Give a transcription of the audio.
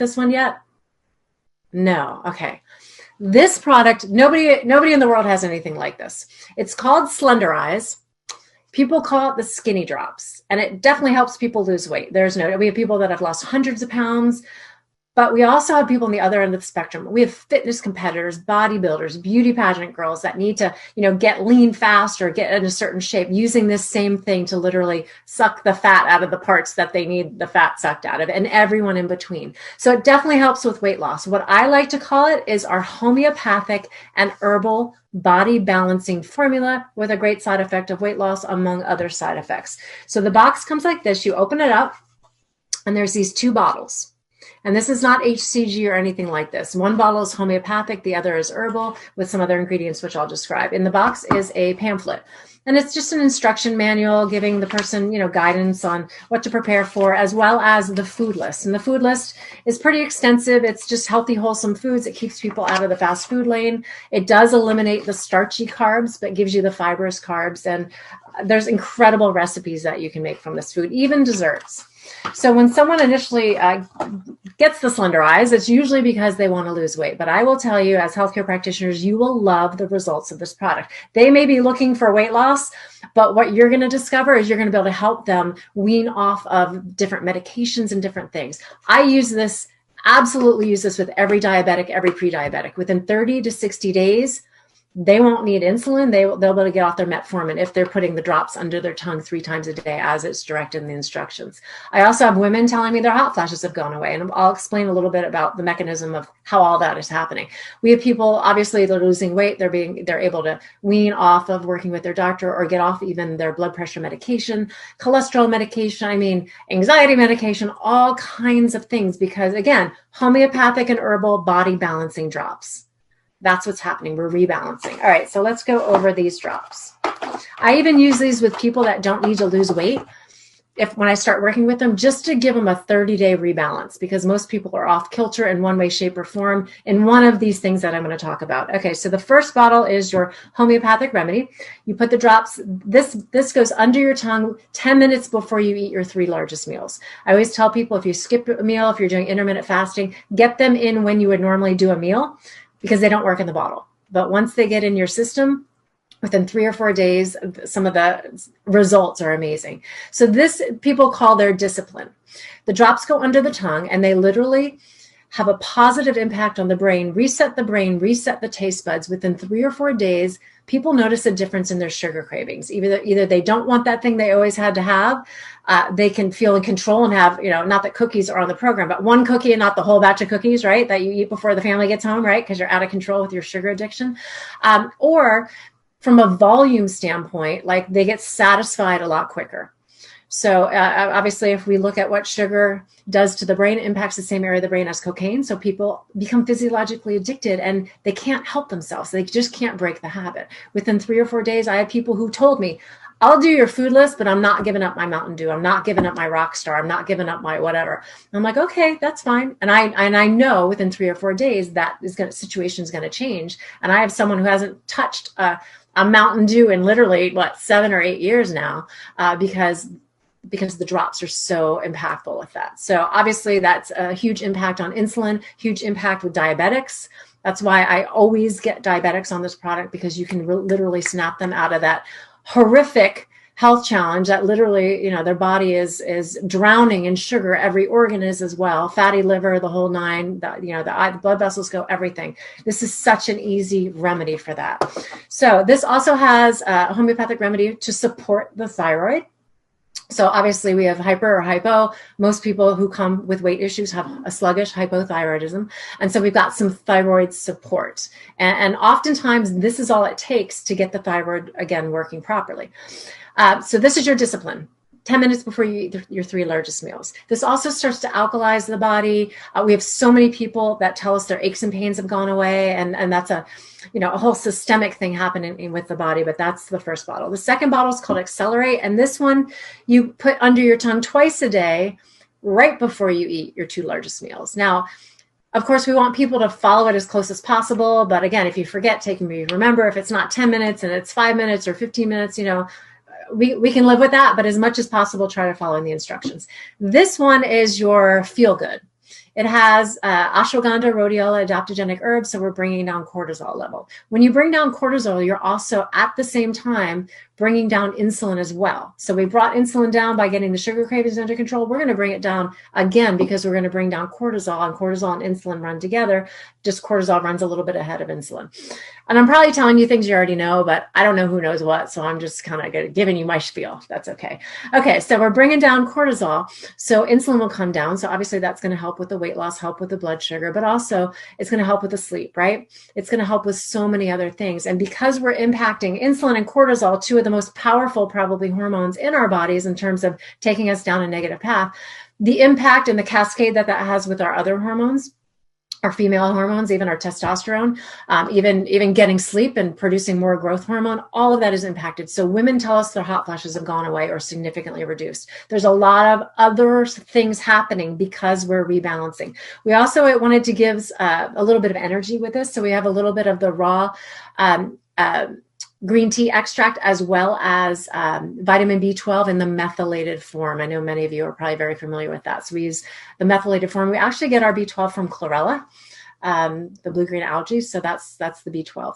this one yet? No. Okay. This product, nobody in the world has anything like this. It's called Slenderiiz. People call it the skinny drops, and it definitely helps people lose weight. We have people that have lost hundreds of pounds, but we also have people on the other end of the spectrum. We have fitness competitors, bodybuilders, beauty pageant girls that need to, get lean fast or get in a certain shape using this same thing to literally suck the fat out of the parts that they need the fat sucked out of, and everyone in between. So it definitely helps with weight loss. What I like to call it is our homeopathic and herbal body balancing formula with a great side effect of weight loss, among other side effects. So the box comes like this. You open it up, and there's these 2 bottles. And this is not HCG or anything like this. One bottle is homeopathic, the other is herbal with some other ingredients, which I'll describe. In the box is a pamphlet, and it's just an instruction manual giving the person, guidance on what to prepare for, as well as the food list. And the food list is pretty extensive. It's just healthy, wholesome foods. It keeps people out of the fast food lane. It does eliminate the starchy carbs, but gives you the fibrous carbs. And there's incredible recipes that you can make from this food, even desserts. So when someone initially gets the Slenderiiz, it's usually because they want to lose weight. But I will tell you, as healthcare practitioners, you will love the results of this product. They may be looking for weight loss, but what you're going to discover is you're going to be able to help them wean off of different medications and different things. I absolutely use this with every diabetic, every pre-diabetic. Within 30 to 60 days, they won't need insulin. They'll be able to get off their metformin if they're putting the drops under their tongue 3 times a day as it's directed in the instructions. I also have women telling me their hot flashes have gone away, and I'll explain a little bit about the mechanism of how all that is happening. We have people, obviously, they're losing weight. They're able to wean off of working with their doctor or get off even their blood pressure medication, cholesterol medication, anxiety medication, all kinds of things, because again, homeopathic and herbal body balancing drops. That's what's happening. We're rebalancing. All right, so let's go over these drops. I even use these with people that don't need to lose weight. When I start working with them, just to give them a 30-day rebalance, because most people are off kilter in one way, shape, or form in one of these things that I'm going to talk about. Okay, so the first bottle is your homeopathic remedy. You put the drops, this goes under your tongue 10 minutes before you eat your 3 largest meals. I always tell people, if you skip a meal, if you're doing intermittent fasting, get them in when you would normally do a meal, because they don't work in the bottle. But once they get in your system, within 3 or 4 days, some of the results are amazing. So this, people call their discipline. The drops go under the tongue, and they literally have a positive impact on the brain, reset the taste buds. Within 3 or 4 days, people notice a difference in their sugar cravings. Either they don't want that thing they always had to have. They can feel in control and have, not that cookies are on the program, but one cookie and not the whole batch of cookies, right? That you eat before the family gets home, right? Because you're out of control with your sugar addiction. Or from a volume standpoint, like they get satisfied a lot quicker. So obviously, if we look at what sugar does to the brain, it impacts the same area of the brain as cocaine. So people become physiologically addicted and they can't help themselves. They just can't break the habit. Within 3 or 4 days, I have people who told me, I'll do your food list, but I'm not giving up my Mountain Dew. I'm not giving up my Rockstar. I'm not giving up my whatever. I'm like, okay, that's fine. And I know within 3 or 4 days that situation is going to change. And I have someone who hasn't touched a Mountain Dew in literally 7 or 8 years now, because the drops are so impactful with that. So obviously that's a huge impact on insulin, huge impact with diabetics. That's why I always get diabetics on this product, because you can literally snap them out of that horrific health challenge that literally, their body is drowning in sugar. Every organ is as well. Fatty liver, the whole 9, the eye, the blood vessels go, everything. This is such an easy remedy for that. So this also has a homeopathic remedy to support the thyroid. So obviously we have hyper or hypo. Most people who come with weight issues have a sluggish hypothyroidism. And so we've got some thyroid support. And oftentimes this is all it takes to get the thyroid, again, working properly. So this is your discipline. 10 minutes before you eat your 3 largest meals. This also starts to alkalize the body. We have so many people that tell us their aches and pains have gone away. And that's a whole systemic thing happening with the body, but that's the first bottle. The second bottle is called Accelerate. And this one you put under your tongue twice a day, right before you eat your 2 largest meals. Now, of course, we want people to follow it as close as possible. But again, if you forget, remember, if it's not 10 minutes and it's 5 minutes or 15 minutes, we can live with that, but as much as possible, try to follow the instructions. This one is your feel good. It has ashwagandha, rhodiola, adaptogenic herbs, so we're bringing down cortisol level. When you bring down cortisol, you're also at the same time bringing down insulin as well. So we brought insulin down by getting the sugar cravings under control. We're going to bring it down again because we're going to bring down cortisol, and cortisol and insulin run together. Just cortisol runs a little bit ahead of insulin. And I'm probably telling you things you already know, but I don't know who knows what. So I'm just kind of giving you my spiel. That's okay. Okay. So we're bringing down cortisol. So insulin will come down. So obviously that's going to help with the weight loss, help with the blood sugar, but also it's going to help with the sleep, right? It's going to help with so many other things. And because we're impacting insulin and cortisol, two of the most powerful probably hormones in our bodies in terms of taking us down a negative path, the impact and the cascade that has with our other hormones, our female hormones, even our testosterone, even getting sleep and producing more growth hormone, all of that is impacted. So women tell us their hot flashes have gone away or significantly reduced. There's a lot of other things happening because we're rebalancing. We also wanted to give a little bit of energy with this. So we have a little bit of the raw green tea extract, as well as vitamin B12 in the methylated form. I know many of you are probably very familiar with that. So we use the methylated form. We actually get our B12 from chlorella, the blue-green algae. So that's the B12.